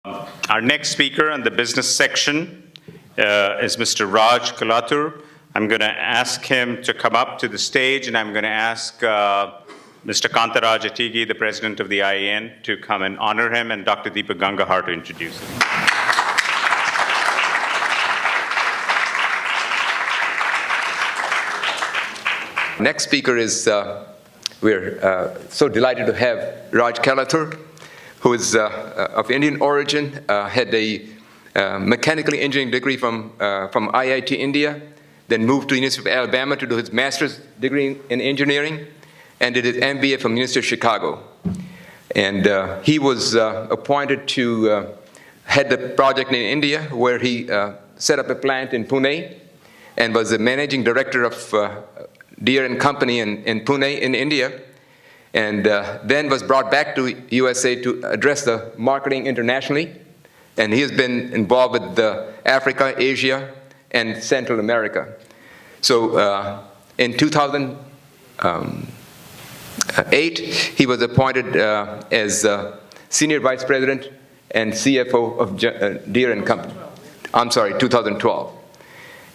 Our next speaker in the business section is Mr. Raj Kalathur. I'm going to ask him to come up to the stage, and I'm going to ask Mr. Kantaraj Atigi, the president of the IAN, to come and honor him, and Dr. Deepak Gangahar to introduce him. Next speaker is, we're so delighted to have Raj Kalathur, who is of Indian origin, had a mechanical engineering degree from IIT India, then moved to the University of Alabama to do his master's degree in engineering, and did his MBA from the University of Chicago. And he was appointed to head the project in India, where he set up a plant in Pune, and was the managing director of Deere & Company in Pune in India, and then was brought back to USA to address the marketing internationally. And he has been involved with Africa, Asia, and Central America. So in 2008, he was appointed as Senior Vice President and CFO of Deere & Company. I'm sorry, 2012.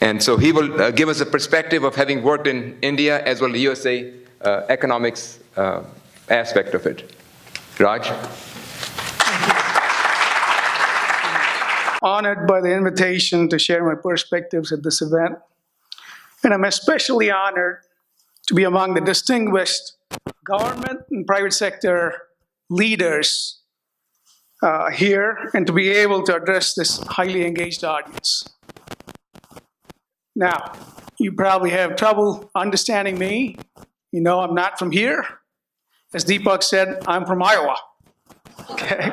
And so he will give us a perspective of having worked in India as well as USA economics aspect of it. Raj? Honored by the invitation to share my perspectives at this event. And I'm especially honored to be among the distinguished government and private sector leaders here, and to be able to address this highly engaged audience. Now, you probably have trouble understanding me. You know I'm not from here. As Deepak said, I'm from Iowa. Okay.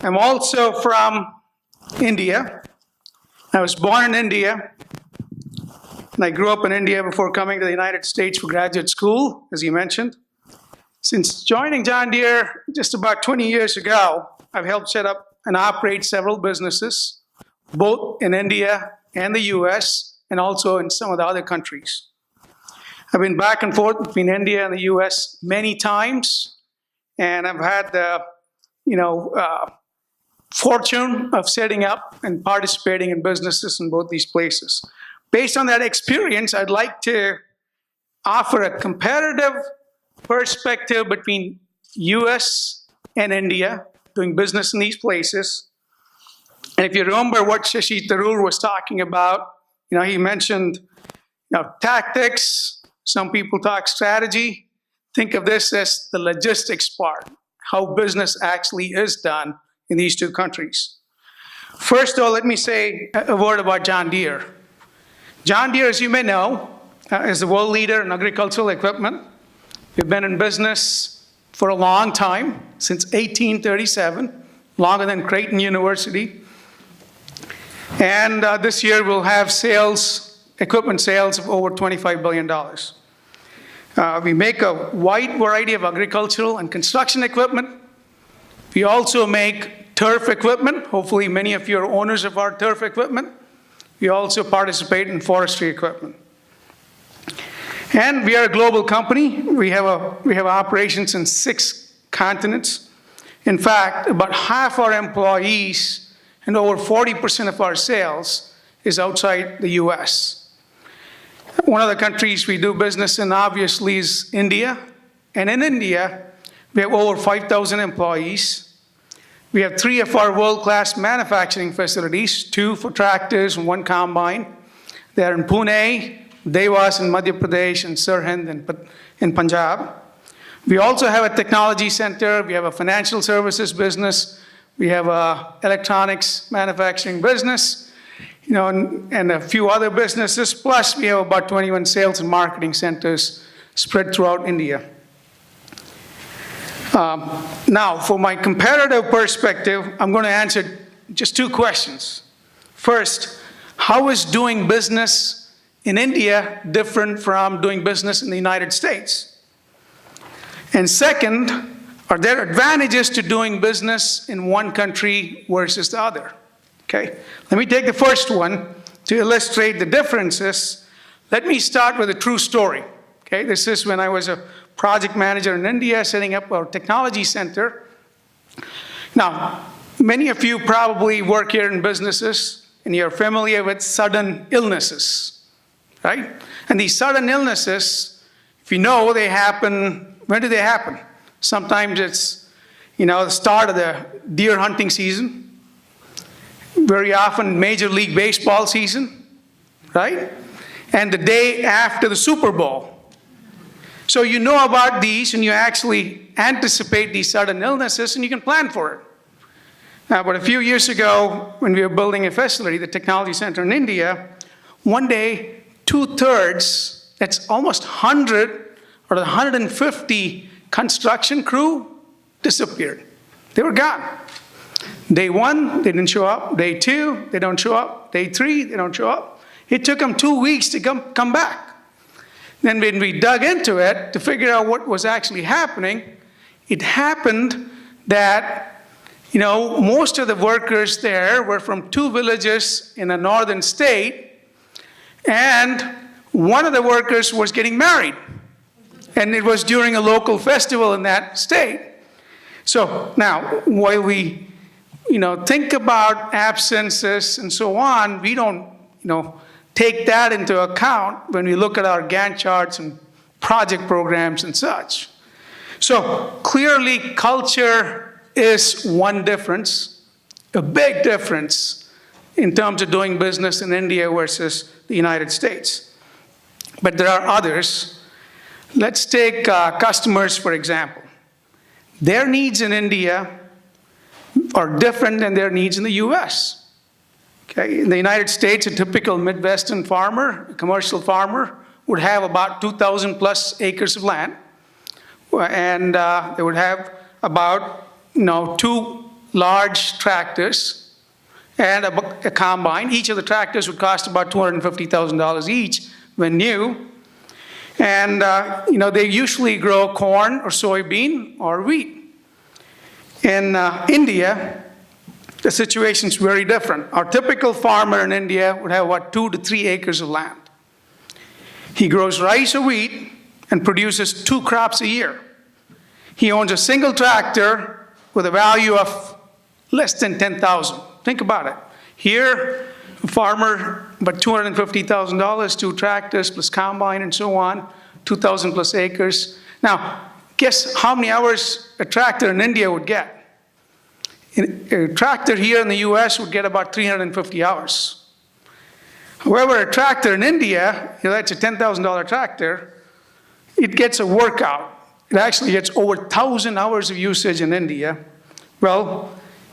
I'm also from India. I was born in India, and I grew up in India before coming to the United States for graduate school, as you mentioned. Since joining John Deere just about 20 years ago, I've helped set up and operate several businesses, both in India and the US, and also in some of the other countries. I've been back and forth between India and the US many times, and I've had the fortune of setting up and participating in businesses in both these places. Based on that experience, I'd like to offer a comparative perspective between US and India, doing business in these places. And if you remember what Shashi Tharoor was talking about, he mentioned tactics. Some people talk strategy. Think of this as the logistics part, how business actually is done in these two countries. First of all, let me say a word about John Deere. John Deere, as you may know, is the world leader in agricultural equipment. We've been in business for a long time, since 1837, longer than Creighton University. And this year we'll have equipment sales of over $25 billion. We make a wide variety of agricultural and construction equipment. We also make turf equipment. Hopefully many of you are owners of our turf equipment. We also participate in forestry equipment. And we are a global company. We have operations in 6 continents. In fact, about half our employees and over 40% of our sales is outside the US. One of the countries we do business in, obviously, is India. And in India, we have over 5,000 employees. We have 3 of our world-class manufacturing facilities, 2 for tractors and 1 combine. They're in Pune, Dewas in Madhya Pradesh, and Sirhind in Punjab. We also have a technology center. We have a financial services business. We have a electronics manufacturing business, and a few other businesses. Plus, we have about 21 sales and marketing centers spread throughout India. Now, for my comparative perspective, I'm going to answer just 2 questions. First, how is doing business in India different from doing business in the United States? And second, are there advantages to doing business in one country versus the other? Okay, let me take the first one to illustrate the differences. Let me start with a true story. Okay, this is when I was a project manager in India, setting up our technology center. Now, Many of you probably work here in businesses, and you're familiar with sudden illnesses, right? And these sudden illnesses, if you know, they happen, when do they happen? Sometimes it's, the start of the deer hunting season. Very often, Major League Baseball season, right? And the day after the Super Bowl. So you know about these, and you actually anticipate these sudden illnesses, and you can plan for it. Now, but a few years ago, when we were building a facility, the technology center in India, one day, 2/3, that's almost 100 or 150 construction crew disappeared. They were gone. Day 1, they didn't show up. Day 2, they don't show up. Day 3, they don't show up. It took them 2 weeks to come back. Then when we dug into it to figure out what was actually happening, it happened that most of the workers there were from 2 villages in a northern state, and one of the workers was getting married. And it was during a local festival in that state. So now, while we, think about absences and so on, we don't, take that into account when we look at our Gantt charts and project programs and such. So clearly, culture is one difference, a big difference in terms of doing business in India versus the United States. But there are others. Let's take customers, for example. Their needs in India are different than their needs in the US. Okay, in the United States, a typical Midwestern farmer, a commercial farmer, would have about 2,000 plus acres of land. And they would have about 2 large tractors and a combine. Each of the tractors would cost about $250,000 each when new. And they usually grow corn or soybean or wheat. In India, the situation is very different. Our typical farmer in India would have about 2 to 3 acres of land. He grows rice or wheat and produces 2 crops a year. He owns a single tractor with a value of less than $10,000. Think about it. Here, a farmer, about $250,000, 2 tractors plus combine and so on, 2,000 plus acres. Now, guess how many hours a tractor in India would get? A tractor here in the US would get about 350 hours. However, a tractor in India, that's a $10,000 tractor, it gets a workout. It actually gets over 1,000 hours of usage in India. Well,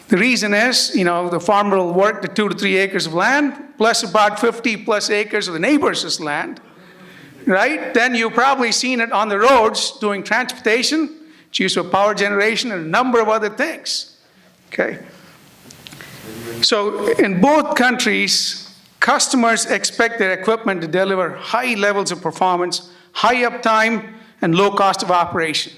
the reason is, the farmer will work the 2 to 3 acres of land, plus about 50 plus acres of the neighbor's land, right? Then you've probably seen it on the roads doing transportation, it's used for power generation and a number of other things. Okay. So in both countries, customers expect their equipment to deliver high levels of performance, high uptime, and low cost of operation.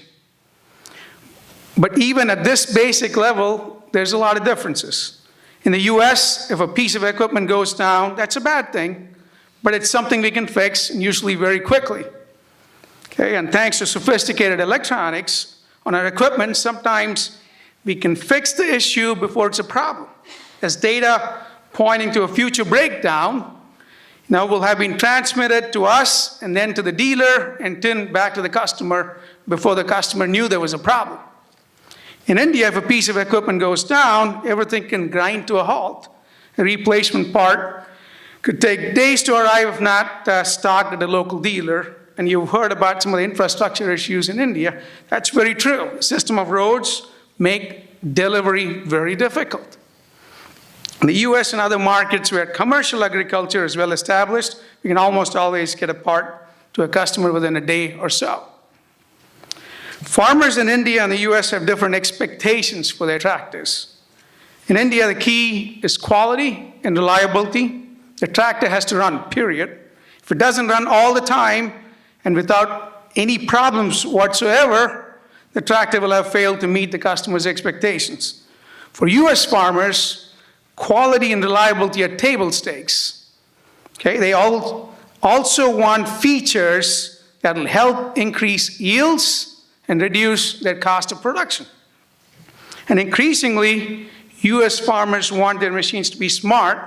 But even at this basic level, there's a lot of differences. In the US, if a piece of equipment goes down, that's a bad thing, but it's something we can fix, and usually very quickly. Okay, and thanks to sophisticated electronics on our equipment, sometimes we can fix the issue before it's a problem. As data pointing to a future breakdown, will have been transmitted to us and then to the dealer and then back to the customer before the customer knew there was a problem. In India, if a piece of equipment goes down, everything can grind to a halt. A replacement part could take days to arrive if not stocked at the local dealer. And you've heard about some of the infrastructure issues in India. That's very true. The system of roads make delivery very difficult. In the US and other markets where commercial agriculture is well established, we can almost always get a part to a customer within a day or so. Farmers in India and the US have different expectations for their tractors. In India, the key is quality and reliability. The tractor has to run, period. If it doesn't run all the time and without any problems whatsoever, the tractor will have failed to meet the customer's expectations. For US farmers, quality and reliability are table stakes. Okay, they also want features that will help increase yields and reduce their cost of production. And increasingly, US farmers want their machines to be smart,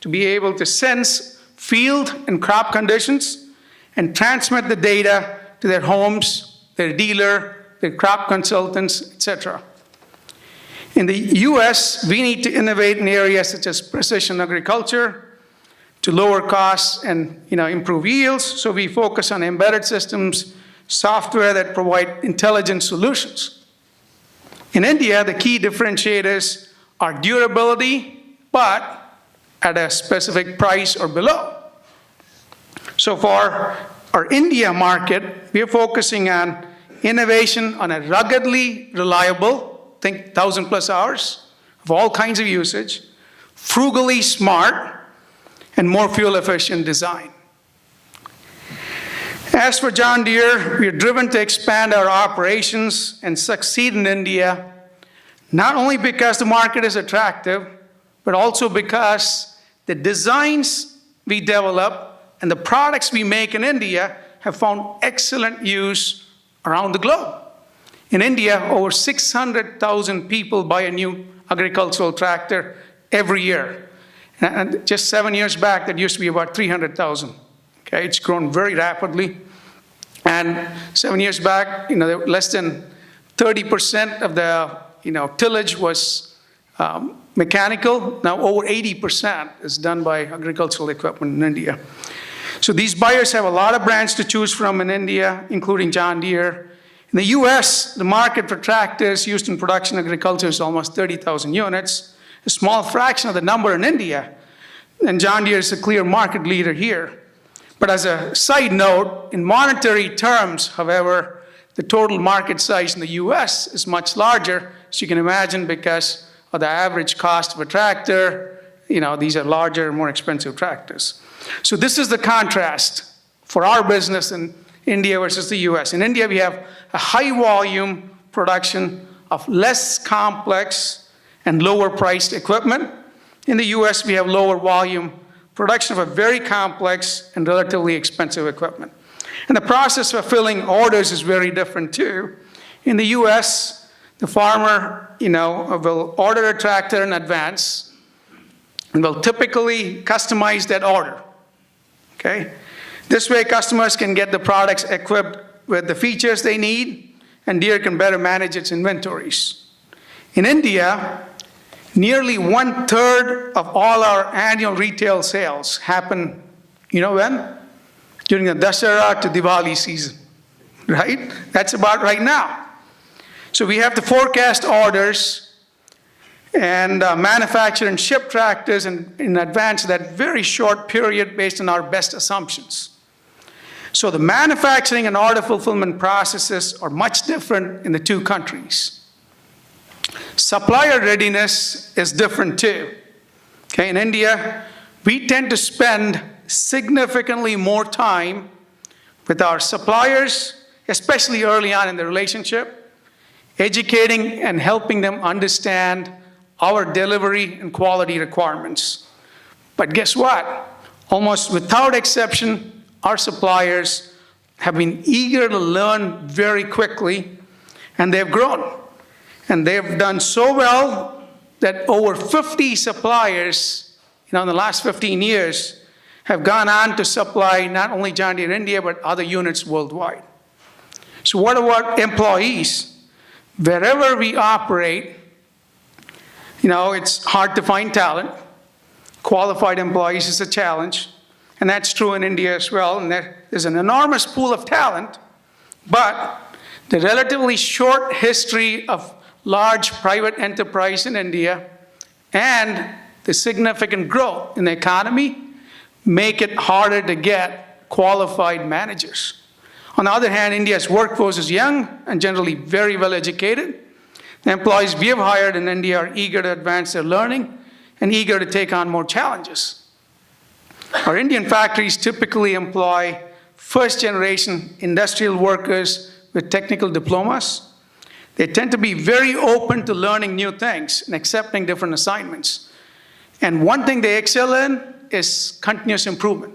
to be able to sense field and crop conditions and transmit the data to their homes, their dealer, their crop consultants, etc. In the US, we need to innovate in areas such as precision agriculture to lower costs and improve yields. So we focus on embedded systems, software that provide intelligent solutions. In India, the key differentiators are durability, but at a specific price or below. So for our India market, we are focusing on innovation on a ruggedly reliable, think 1,000+ hours of all kinds of usage, frugally smart, and more fuel-efficient design. As for John Deere, we are driven to expand our operations and succeed in India, not only because the market is attractive, but also because the designs we develop and the products we make in India have found excellent use around the globe. In India, over 600,000 people buy a new agricultural tractor every year. And just 7 years back, that used to be about 300,000. Okay, it's grown very rapidly. And 7 years back, less than 30% of the tillage was mechanical. Now over 80% is done by agricultural equipment in India. So these buyers have a lot of brands to choose from in India, including John Deere. In the US, the market for tractors used in production agriculture is almost 30,000 units, a small fraction of the number in India. And John Deere is a clear market leader here. But as a side note, in monetary terms, however, the total market size in the US is much larger, as you can imagine, because of the average cost of a tractor. These are larger, more expensive tractors. So this is the contrast for our business in India versus the US. In India, we have a high volume production of less complex and lower priced equipment. In the US, we have lower volume production of a very complex and relatively expensive equipment. And the process of filling orders is very different too. In the US, the farmer, will order a tractor in advance and will typically customize that order. Okay? This way, customers can get the products equipped with the features they need, and Deere can better manage its inventories. In India, nearly 1/3 of all our annual retail sales happen, when? During the Dussehra to Diwali season, right? That's about right now. So we have to forecast orders and manufacture and ship tractors in advance of that very short period based on our best assumptions. So the manufacturing and order fulfillment processes are much different in the two countries. Supplier readiness is different too. Okay, in India, we tend to spend significantly more time with our suppliers, especially early on in the relationship, educating and helping them understand our delivery and quality requirements. But guess what? Almost without exception, our suppliers have been eager to learn very quickly, and they've grown. And they've done so well that over 50 suppliers, in the last 15 years, have gone on to supply not only John Deere India, but other units worldwide. So what about employees? Wherever we operate, it's hard to find talent. Qualified employees is a challenge. And that's true in India as well. And there's an enormous pool of talent, but the relatively short history of large private enterprise in India and the significant growth in the economy make it harder to get qualified managers. On the other hand, India's workforce is young and generally very well educated. The employees we have hired in India are eager to advance their learning and eager to take on more challenges. Our Indian factories typically employ first-generation industrial workers with technical diplomas. They tend to be very open to learning new things and accepting different assignments. And one thing they excel in is continuous improvement.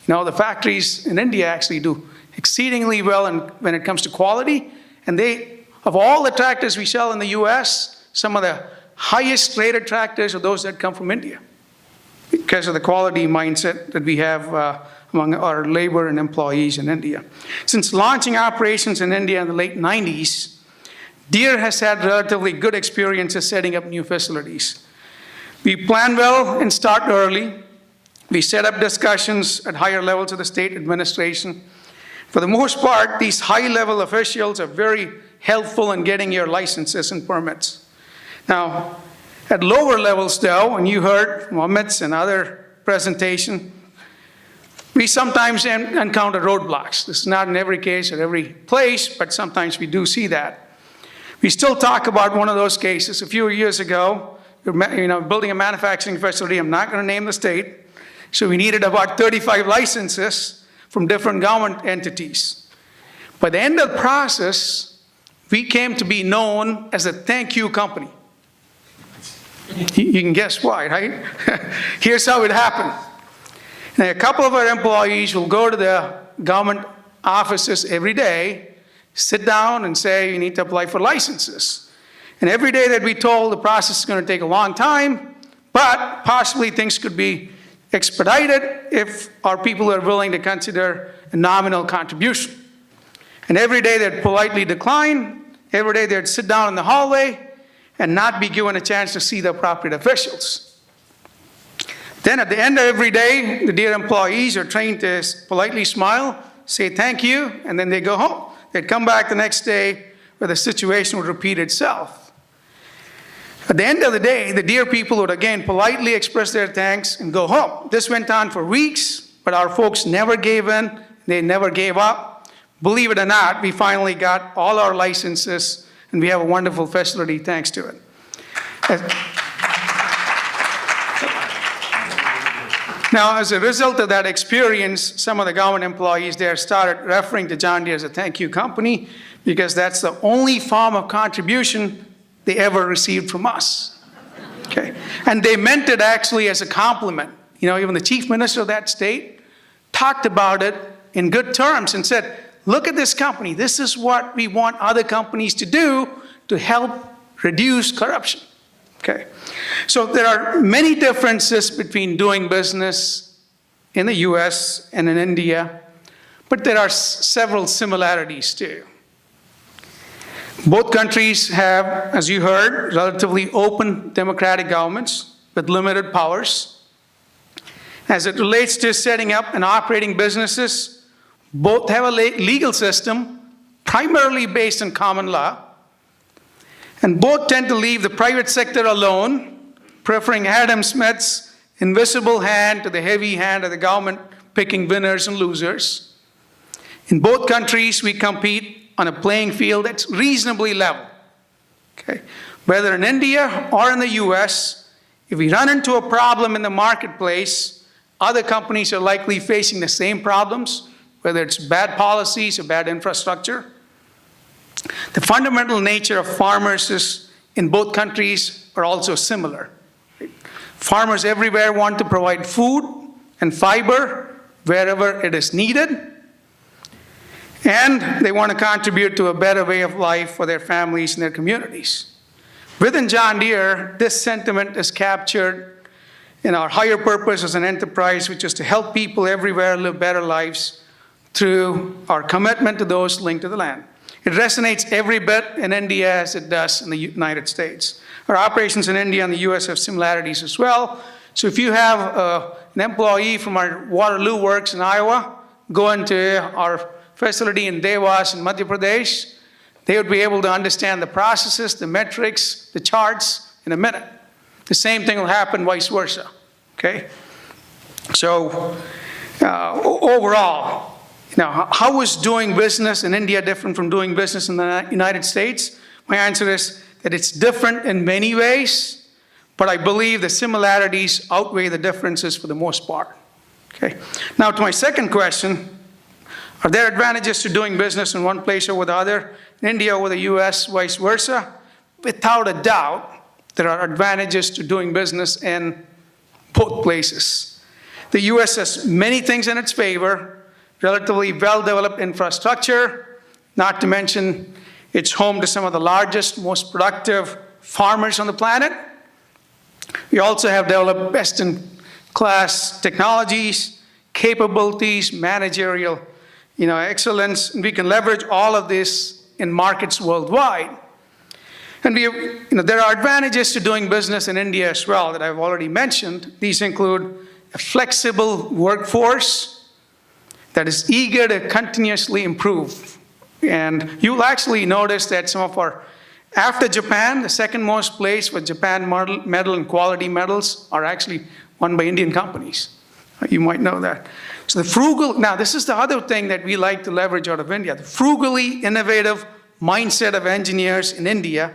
The factories in India actually do exceedingly well when it comes to quality. And of all the tractors we sell in the US, some of the highest rated tractors are those that come from India because of the quality mindset that we have among our labor and employees in India. Since launching operations in India in the late 90s, Deere has had relatively good experiences setting up new facilities. We plan well and start early. We set up discussions at higher levels of the state administration. For the most part, these high-level officials are very helpful in getting your licenses and permits. Now, at lower levels though, and you heard from Amit's and other presentation, we sometimes encounter roadblocks. This is not in every case or every place, but sometimes we do see that. We still talk about one of those cases. A few years ago, building a manufacturing facility, I'm not going to name the state, so we needed about 35 licenses from different government entities. By the end of the process, we came to be known as a thank you company. You can guess why, right? Here's how it happened. Now, a couple of our employees will go to the government offices every day, sit down and say, you need to apply for licenses. And every day they'd be told the process is going to take a long time, but possibly things could be expedited if our people are willing to consider a nominal contribution. And every day they'd politely decline. Every day they'd sit down in the hallway and not be given a chance to see the appropriate officials. Then at the end of every day, the Deere employees are trained to politely smile, say thank you, and then they go home. They'd come back the next day where the situation would repeat itself. At the end of the day, the Deere people would again politely express their thanks and go home. This went on for weeks, but our folks never gave in. They never gave up. Believe it or not, we finally got all our licenses, and we have a wonderful facility thanks to it. Now, as a result of that experience, some of the government employees there started referring to John Deere as a thank you company because that's the only form of contribution they ever received from us. Okay? And they meant it actually as a compliment. Even the chief minister of that state talked about it in good terms and said, look at this company. This is what we want other companies to do to help reduce corruption. Okay? So there are many differences between doing business in the US and in India, but there are several similarities too. Both countries have, as you heard, relatively open democratic governments with limited powers. As it relates to setting up and operating businesses, both have a legal system primarily based on common law, and both tend to leave the private sector alone, preferring Adam Smith's invisible hand to the heavy hand of the government picking winners and losers. In both countries, we compete on a playing field that's reasonably level. Okay? Whether in India or in the US, if we run into a problem in the marketplace, other companies are likely facing the same problems, whether it's bad policies or bad infrastructure. The fundamental nature of farmers in both countries are also similar. Farmers everywhere want to provide food and fiber wherever it is needed, and they want to contribute to a better way of life for their families and their communities. Within John Deere, this sentiment is captured in our higher purpose as an enterprise, which is to help people everywhere live better lives through our commitment to those linked to the land. It resonates every bit in India as it does in the United States. Our operations in India and the US have similarities as well. So if you have an employee from our Waterloo Works in Iowa go into our facility in Dewas in Madhya Pradesh, they would be able to understand the processes, the metrics, the charts in a minute. The same thing will happen vice versa, okay? So overall, how is doing business in India different from doing business in the United States? My answer is that it's different in many ways, but I believe the similarities outweigh the differences for the most part, okay? Now to my second question, are there advantages to doing business in one place over the other, in India over the US, vice versa? Without a doubt, there are advantages to doing business in both places. The US has many things in its favor, relatively well-developed infrastructure, not to mention it's home to some of the largest, most productive farmers on the planet. We also have developed best-in-class technologies, capabilities, managerial excellence, and we can leverage all of this in markets worldwide. And there are advantages to doing business in India as well that I've already mentioned. These include a flexible workforce that is eager to continuously improve. And you'll actually notice that after Japan, the second most place for Japan medal and quality medals are actually won by Indian companies. You might know that. So now this is the other thing that we like to leverage out of India, the frugally innovative mindset of engineers in India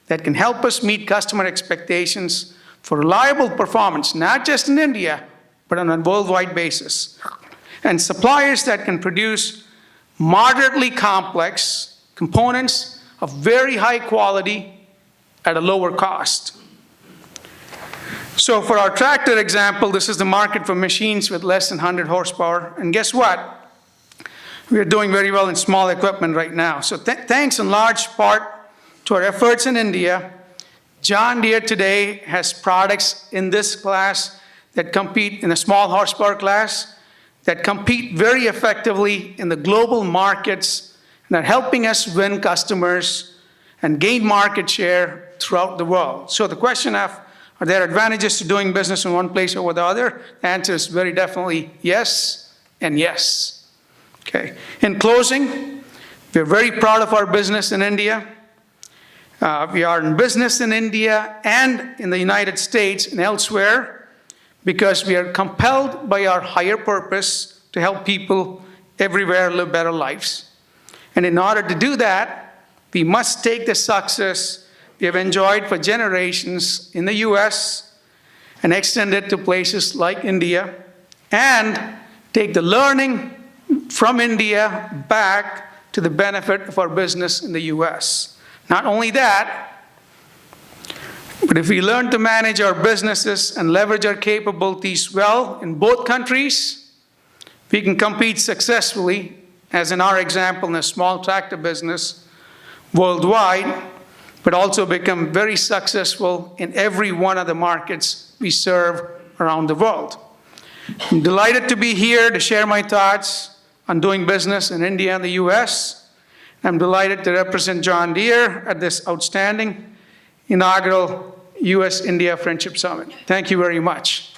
that can help us meet customer expectations for reliable performance, not just in India, but on a worldwide basis. And suppliers that can produce moderately complex components of very high quality at a lower cost. So for our tractor example, this is the market for machines with less than 100 horsepower. And guess what? We're doing very well in small equipment right now. So thanks in large part to our efforts in India, John Deere today has products in this class that compete in the small horsepower class, that compete very effectively in the global markets, and are helping us win customers and gain market share throughout the world. So the question of, are there advantages to doing business in one place over the other? The answer is very definitely yes and yes. Okay. In closing, we're very proud of our business in India. We are in business in India and in the United States and elsewhere because we are compelled by our higher purpose to help people everywhere live better lives. And in order to do that, we must take the success we have enjoyed for generations in the US and extend it to places like India, and take the learning from India back to the benefit of our business in the US. Not only that, but if we learn to manage our businesses and leverage our capabilities well in both countries, we can compete successfully, as in our example in a small tractor business, worldwide, but also become very successful in every one of the markets we serve around the world. I'm delighted to be here to share my thoughts on doing business in India and the US. I'm delighted to represent John Deere at this outstanding inaugural US-India Friendship Summit. Thank you very much.